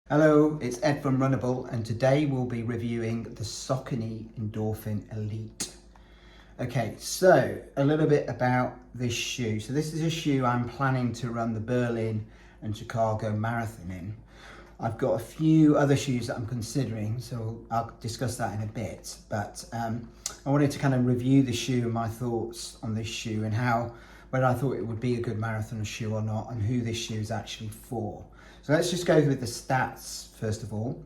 Hello, it's Ed from Runnable, and today we'll be reviewing the Saucony Endorphin Elite. Okay, so a little bit about this shoe. So this is a shoe I'm planning to run the Berlin and Chicago Marathon in. I've got a few other shoes that I'm considering, so I'll discuss that in a bit. But I wanted to kind of review the shoe and my thoughts on this shoe and whether I thought it would be a good marathon shoe or not, and who this shoe is actually for. So let's just go with the stats first of all.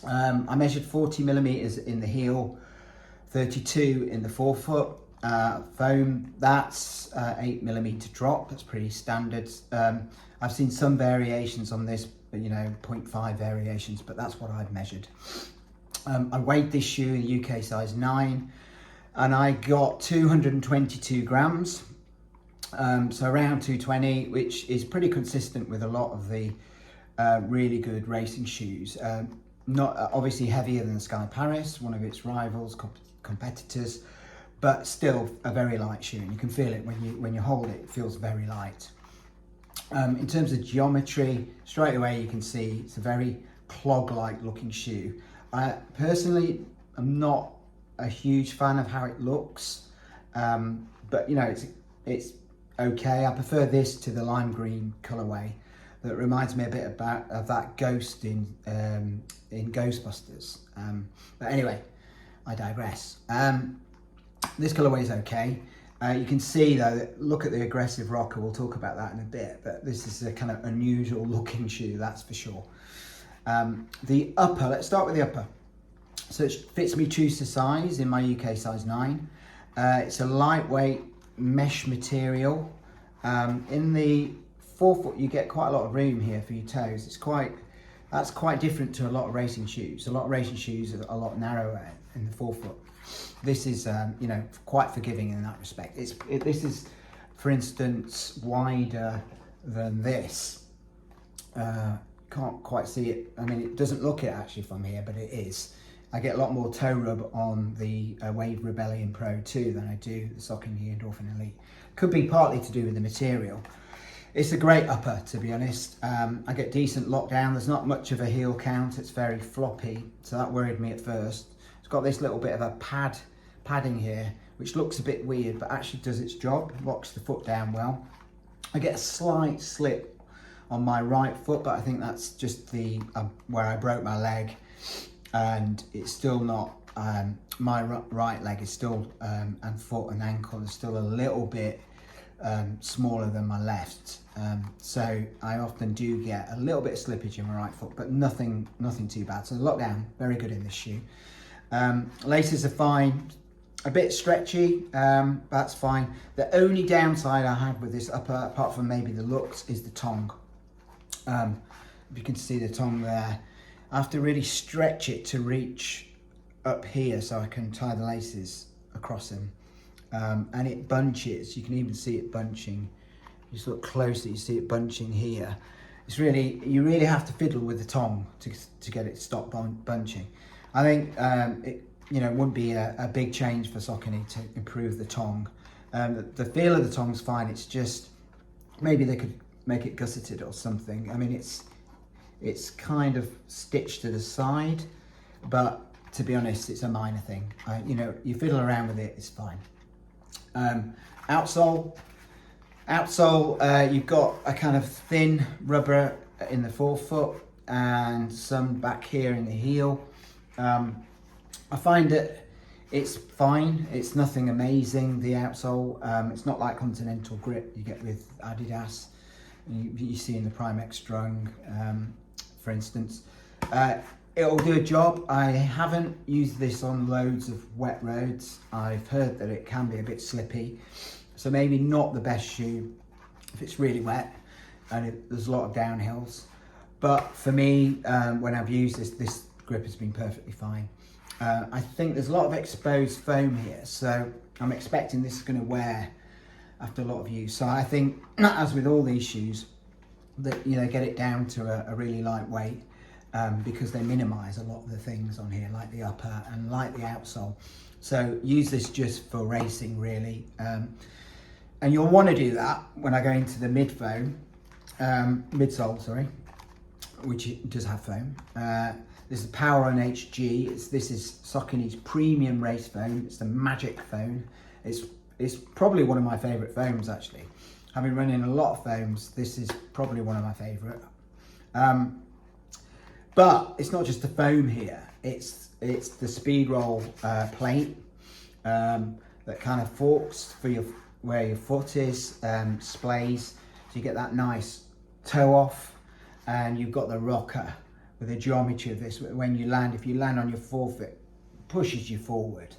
I measured 40 millimeters in the heel, 32 in the forefoot. Foam, that's 8 millimeter drop. That's pretty standard. I've seen some variations on this, but 0.5 variations, but that's what I've measured. I weighed this shoe in UK size 9, and I got 222 grams. So around 220, which is pretty consistent with a lot of the really good racing shoes. Not obviously heavier than the Sky Paris, one of its rivals, competitors, but still a very light shoe, and you can feel it when you hold it. It feels very light. In terms of geometry, straight away you can see it's a very clog-like looking shoe. I personally am not a huge fan of how it looks, but it's okay. I prefer this to the lime green colorway that reminds me a bit of that ghost in Ghostbusters. But anyway, I digress. This colorway is okay. You can see though, look at the aggressive rocker, we'll talk about that in a bit, but this is a kind of unusual looking shoe, that's for sure. The upper, let's start with the upper. So it fits me true to size in my UK size 9. It's a lightweight mesh material. In the forefoot you get quite a lot of room here for your toes. That's quite different to a lot of racing shoes. A lot of racing shoes are a lot narrower in the forefoot. This is quite forgiving in that respect. This is, for instance, wider than this. Can't quite see it. I mean, it doesn't look it actually from here, but it is. I get a lot more toe rub on the Wave Rebellion Pro 2 than I do the Saucony Endorphin Elite. Could be partly to do with the material. It's a great upper, to be honest. I get decent lockdown. There's not much of a heel count. It's very floppy, so that worried me at first. It's got this little bit of a padding here, which looks a bit weird, but actually does its job. Locks the foot down well. I get a slight slip on my right foot, but I think that's just where I broke my leg, and it's still not. My right leg is still, and foot and ankle is still a little bit smaller than my left, so I often do get a little bit of slippage in my right foot, but nothing too bad. So the lockdown, very good in this shoe. Laces are fine, a bit stretchy, that's fine. The only downside I had with this upper, apart from maybe the looks, is the tongue. If you can see the tongue there, I have to really stretch it to reach up here so I can tie the laces across them. And it bunches. You can even see it bunching. You just look closely, you see it bunching here. You really have to fiddle with the tongue to get it to stop bunching. I think it wouldn't be a big change for Saucony to improve the tongue. The feel of the tongue's fine. It's just maybe they could make it gusseted or something. I mean, it's kind of stitched to the side, but to be honest, it's a minor thing. You fiddle around with it, it's fine. Outsole, you've got a kind of thin rubber in the forefoot and some back here in the heel. I find that it's fine. It's nothing amazing, the outsole. It's not like Continental grip you get with Adidas. You see in the Prime X Strung, for instance. It'll do a job. I haven't used this on loads of wet roads. I've heard that it can be a bit slippy, so maybe not the best shoe if it's really wet and there's a lot of downhills. But for me, when I've used this grip has been perfectly fine. I think there's a lot of exposed foam here, so I'm expecting this is going to wear after a lot of use. So I think, as with all these shoes, that get it down to a really light weight. Because they minimise a lot of the things on here, like the upper and like the outsole. So use this just for racing, really. And you'll want to do that when I go into the midsole, which does have foam. This is Power on HG. This is Saucony's premium race foam. It's the Magic foam. It's probably one of my favourite foams actually. Having run in a lot of foams, this is probably one of my favourite. But it's not just the foam here. It's the speed roll plate that kind of forks for where your foot is, splays, so you get that nice toe off, and you've got the rocker with the geometry of this. When you land, if you land on your forefoot, pushes you forward.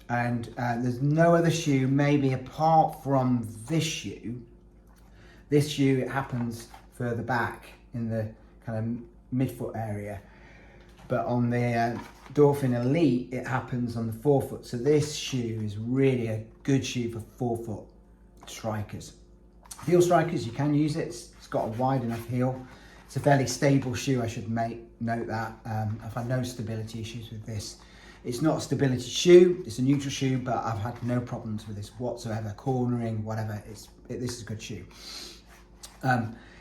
And there's no other shoe, maybe apart from this shoe. This shoe, it happens further back in the kind of midfoot area. But on the Endorphin Elite, it happens on the forefoot. So this shoe is really a good shoe for forefoot strikers. Heel strikers, you can use it. It's got a wide enough heel. It's a fairly stable shoe, I should note that. I've had no stability issues with this. It's not a stability shoe, it's a neutral shoe, but I've had no problems with this whatsoever. Cornering, whatever, this is a good shoe.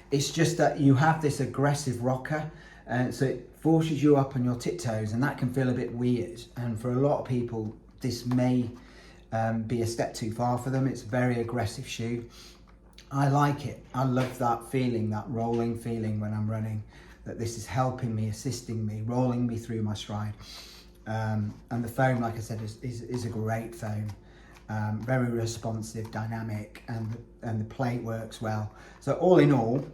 It's just that you have this aggressive rocker, and so it forces you up on your tiptoes, and that can feel a bit weird. And for a lot of people, this may be a step too far for them. It's a very aggressive shoe. I like it. I love that feeling, that rolling feeling when I'm running, that this is helping me, assisting me, rolling me through my stride. And the foam, like I said, is a great foam. Very responsive, dynamic, and the plate works well. So all in all,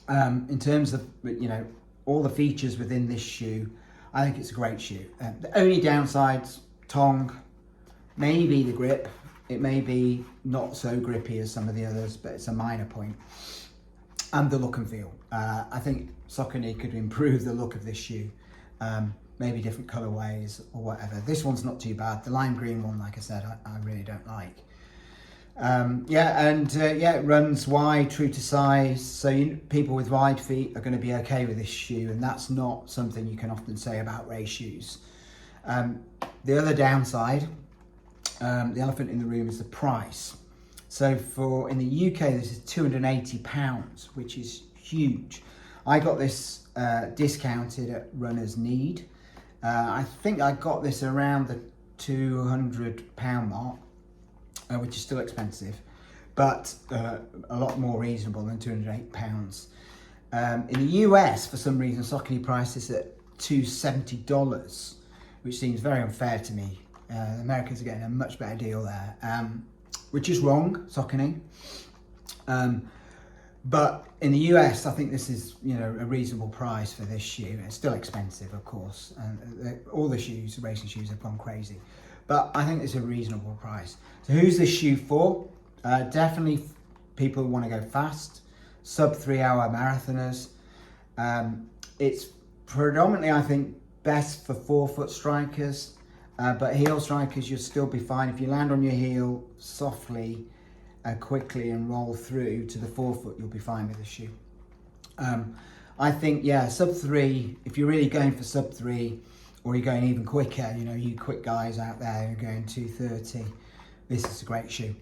in terms of, you know, all the features within this shoe, I think it's a great shoe. The only downsides, tongue, maybe the grip. It may be not so grippy as some of the others, but it's a minor point. And the look and feel. I think Saucony could improve the look of this shoe. Maybe different colorways or whatever. This one's not too bad. The lime green one, like I said, I really don't like. It runs wide, true to size. So people with wide feet are going to be okay with this shoe, and that's not something you can often say about race shoes. The other downside, the elephant in the room, is the price. So in the UK, this is £280, which is huge. I got this discounted at Runner's Need. I think I got this around the £200 mark, which is still expensive, but a lot more reasonable than £208. In the US, for some reason, Saucony prices at $270, which seems very unfair to me. Americans are getting a much better deal there, which is wrong, Saucony. But in the US, I think this is, you know, a reasonable price for this shoe. It's still expensive, of course, and all the shoes, the racing shoes, have gone crazy. But I think it's a reasonable price. So who's this shoe for? Definitely people who want to go fast, sub 3 hour marathoners. It's predominantly, I think, best for forefoot strikers, but heel strikers, you'll still be fine. If you land on your heel softly, quickly, and roll through to the forefoot, you'll be fine with the shoe. I think, yeah, sub 3, if you're really going for sub 3, or you're going even quicker, you know, you quick guys out there who are going 2:30, this is a great shoe.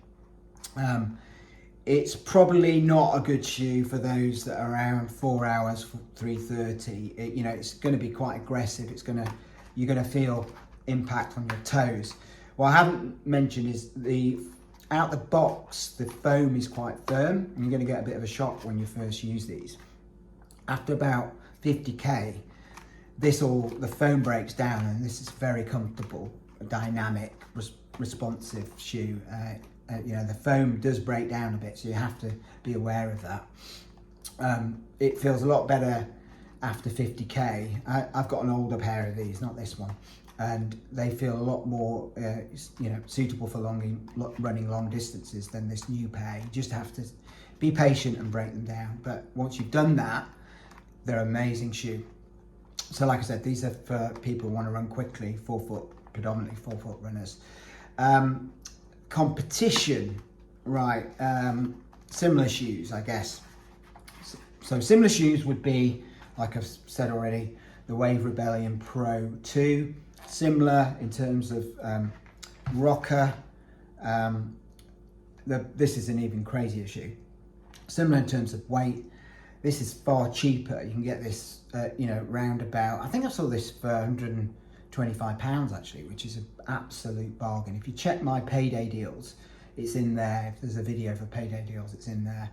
It's probably not a good shoe for those that are around 4 hours, 3:30. You know, it's going to be quite aggressive. You're going to feel impact on your toes. What I haven't mentioned is out the box, the foam is quite firm, and you're going to get a bit of a shock when you first use these. After about 50k, the foam breaks down, and this is very comfortable, dynamic, responsive shoe. You know, the foam does break down a bit, so you have to be aware of that. It feels a lot better after 50k. I've got an older pair of these, not this one, and they feel a lot more you know, suitable for running long distances than this new pair. You just have to be patient and break them down, but once you've done that, they're an amazing shoe. So like I said, these are for people who want to run quickly, predominantly forefoot runners. Competition, right, similar shoes, I guess. So similar shoes would be, like I've said already, the Wave Rebellion Pro 2, similar in terms of rocker. This is an even crazier shoe. Similar in terms of weight. This is far cheaper. You can get this, you know, round about, I think I saw this for £125 actually, which is an absolute bargain. If you check my payday deals, it's in there. If there's a video for payday deals, it's in there.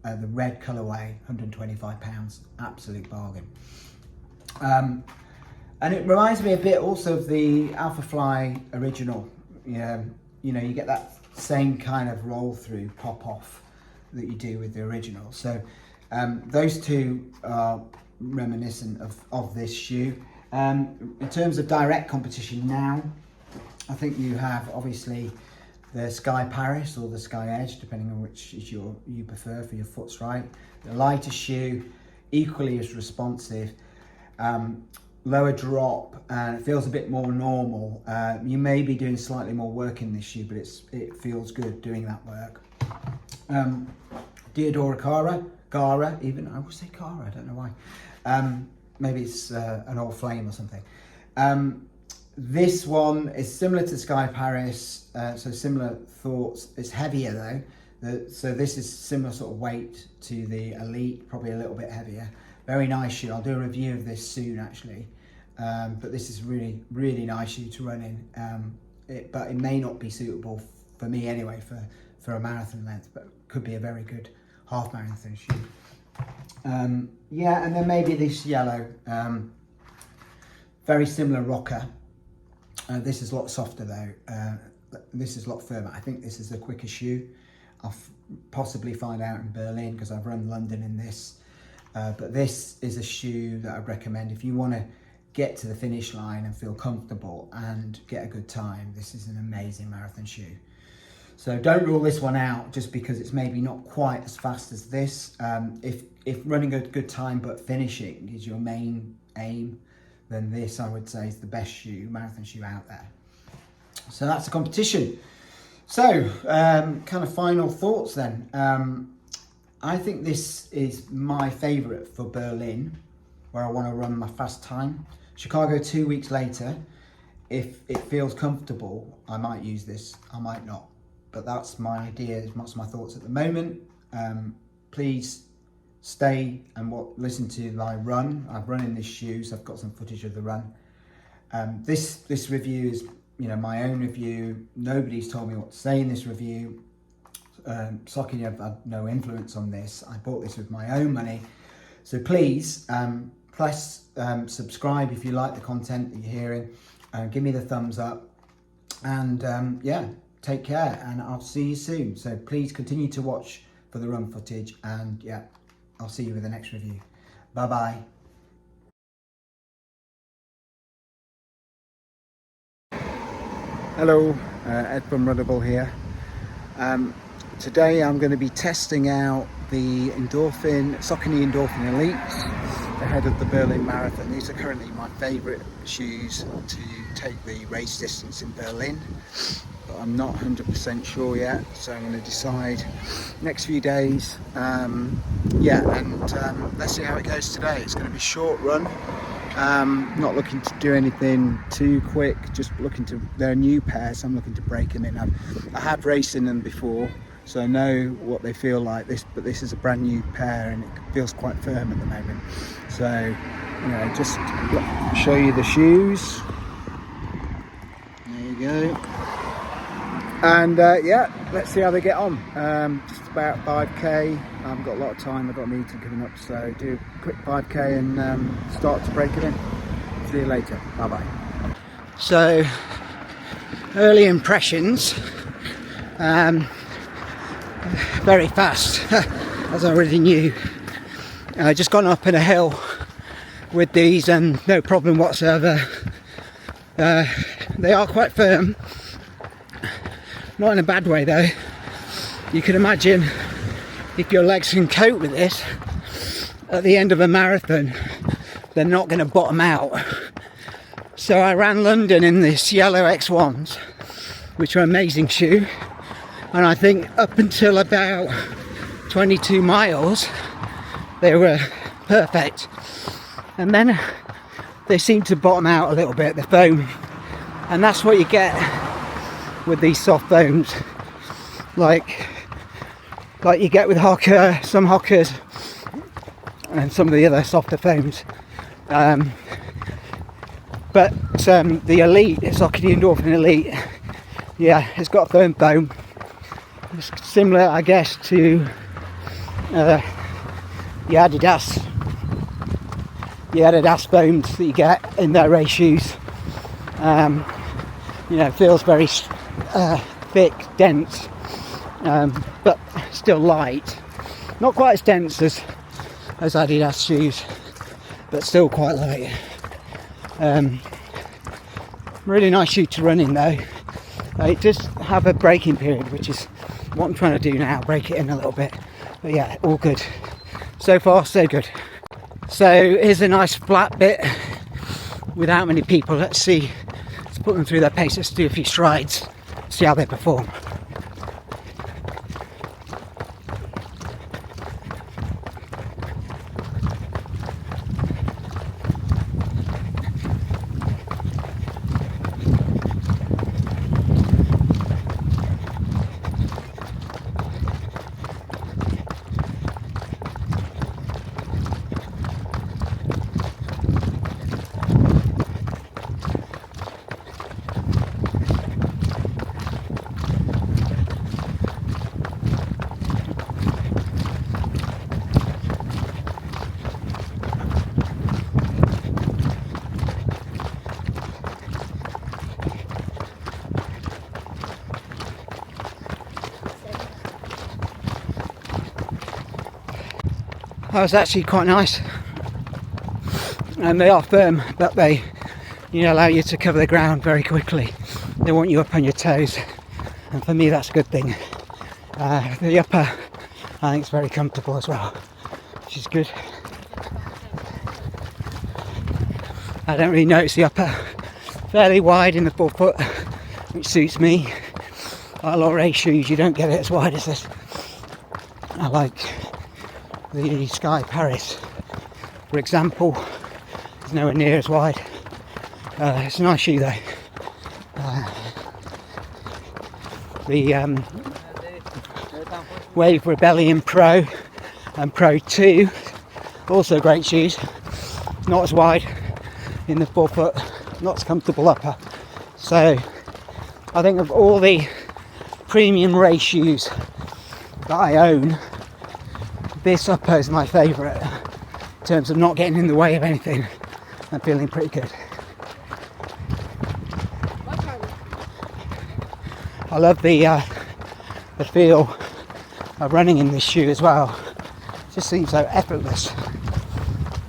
The red colourway, £125, absolute bargain. And it reminds me a bit also of the Alpha Fly original. Yeah, you know, you get that same kind of roll through pop off that you do with the original. So those two are reminiscent of this shoe. In terms of direct competition now, I think you have obviously the Sky Paris or the Sky Edge, depending on which is you prefer for your footstride. The lighter shoe, equally as responsive, lower drop, and it feels a bit more normal. You may be doing slightly more work in this shoe, but it feels good doing that work. Diodora Gara, even, I would say Cara, I don't know why. Maybe it's an old flame or something. This one is similar to Sky Paris, so similar thoughts. It's heavier though, so this is similar sort of weight to the Elite, probably a little bit heavier. Very nice shoe. I'll do a review of this soon actually, but this is really nice shoe to run in. But it may not be suitable for me anyway for a marathon length, but could be a very good half marathon shoe. Yeah, and then maybe this yellow, very similar rocker. This is a lot softer though. This is a lot firmer. I think this is the quicker shoe. I'll possibly find out in Berlin because I've run London in this. But this is a shoe that I'd recommend if you want to get to the finish line and feel comfortable and get a good time. This is an amazing marathon shoe. So don't rule this one out just because it's maybe not quite as fast as this. If running a good time but finishing is your main aim, then this, I would say, is the best shoe, marathon shoe out there. So that's the competition. So kind of final thoughts then. I think this is my favourite for Berlin, where I want to run my fast time. Chicago 2 weeks later, if it feels comfortable, I might use this, I might not. But that's my idea, that's my thoughts at the moment. Please stay and listen to my run. I've run in this shoe, so I've got some footage of the run. This review is, you know, my own review. Nobody's told me what to say in this review. Saucony have had no influence on this. I bought this with my own money. So please press subscribe if you like the content that you're hearing. Give me the thumbs up. And yeah, take care and I'll see you soon. So please continue to watch for the run footage, and yeah, I'll see you with the next review. Bye bye. Hello, Ed from Runnable here. Today I'm going to be testing out the Saucony Endorphin Elite ahead of the Berlin Marathon. These are currently my favourite shoes to take the race distance in Berlin, but I'm not 100% sure yet, so I'm going to decide next few days. Yeah, and let's see how it goes today. It's going to be a short run. Not looking to do anything too quick, just looking to, they're a new pair, so I'm looking to break them in. I have raced in them before, so I know what they feel like, but this is a brand new pair and it feels quite firm at the moment. So, you know, just show you the shoes. There you go. And yeah, let's see how they get on. Just about 5k. I haven't got a lot of time, I've got a meeting coming up, so do a quick 5k and start to break it in. See you later, bye bye. So, early impressions, very fast, as I already knew. Just gone up in a hill with these and no problem whatsoever. They are quite firm, not in a bad way though. You can imagine if your legs can cope with this at the end of a marathon, they're not going to bottom out. So I ran London in this yellow X1s, which are an amazing shoe, and I think up until about 22 miles they were perfect, and then they seem to bottom out a little bit, the foam, and that's what you get with these soft foams, like you get with some Hokas and some of the other softer foams. But the Elite, Saucony Endorphin Elite, yeah, it's got a firm foam. It's similar, I guess, to the Adidas foams that you get in their race shoes. You know, it feels very thick, dense, but still light. Not quite as dense as Adidas shoes, but still quite light. Really nice shoe to run in though. It does have a braking period, which is what I'm trying to do now, break it in a little bit. But yeah, all good. So far, so good. So here's a nice flat bit without many people. Let's see, let's put them through their pace. Let's do a few strides, see how they perform. That was actually quite nice, and they are firm, but they, you know, allow you to cover the ground very quickly. They want you up on your toes, and for me that's a good thing. The upper, I think, is very comfortable as well, which is good. I don't really notice the upper, fairly wide in the forefoot, which suits me. Like a lot of race shoes, you don't get it as wide as this. I like the Sky Paris, for example, is nowhere near as wide. It's a nice shoe though. The Wave Rebellion Pro and Pro 2, also great shoes. Not as wide in the forefoot, not as comfortable upper. So I think of all the premium race shoes that I own, this upper is my favourite in terms of not getting in the way of anything and feeling pretty good. I love the feel of running in this shoe as well. It just seems so effortless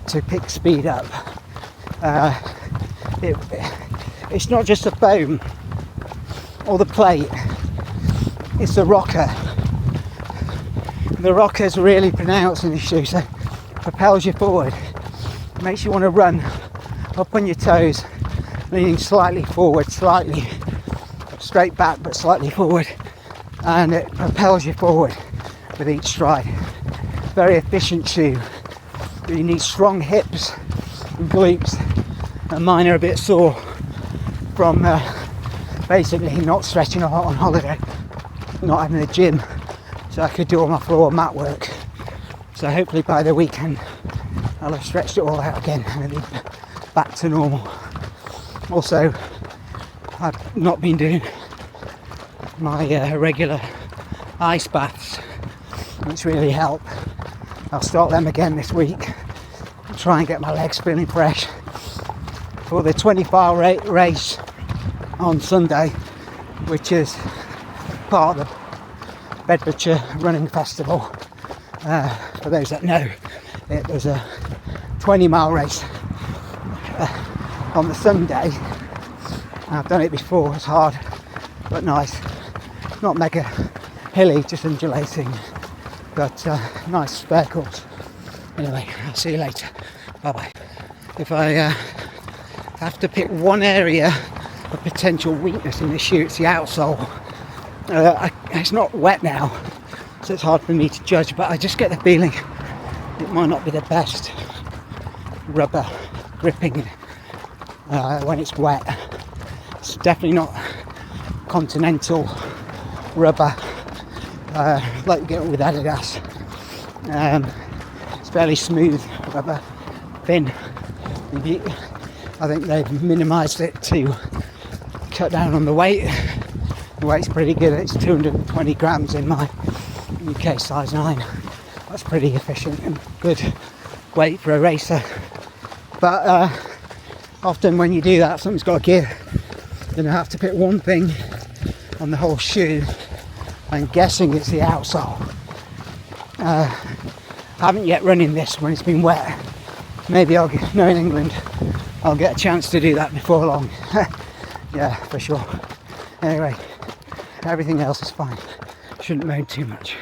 to pick speed up. It's not just the foam or the plate, it's the rocker. The rocker's really pronounced in this shoe, so it propels you forward. It makes you want to run up on your toes, leaning slightly forward, slightly straight back but slightly forward, and it propels you forward with each stride. Very efficient shoe. You need strong hips and glutes, and mine are a bit sore from basically not stretching a lot on holiday, not having a gym, so I could do all my floor mat work. So hopefully by the weekend I'll have stretched it all out again and it'll be back to normal. Also, I've not been doing my regular ice baths, which really help. I'll start them again this week and try and get my legs feeling fresh for the 20-mile race on Sunday, which is part of the Bedfordshire Running Festival. For those that know, it was a 20-mile race on the Sunday. I've done it before. It's hard but nice, not mega hilly, just undulating, but nice spare course. Anyway, I'll see you later. Bye bye. If I have to pick one area of potential weakness in this shoe, it's the outsole. It's not wet now, so it's hard for me to judge, but I just get the feeling it might not be the best rubber gripping when it's wet. It's definitely not continental rubber like you get with Adidas. It's fairly smooth, rubber, thin. I think they've minimised it to cut down on the weight. The weight's pretty good. It's 220 grams in my UK size 9. That's pretty efficient and good weight for a racer. But often when you do that, something's got to give. Then I have to pick one thing on the whole shoe. I'm guessing it's the outsole. I haven't yet run in this when it's been wet. Maybe in England, I'll get a chance to do that before long. Yeah, for sure. Anyway, everything else is fine. Shouldn't moan too much.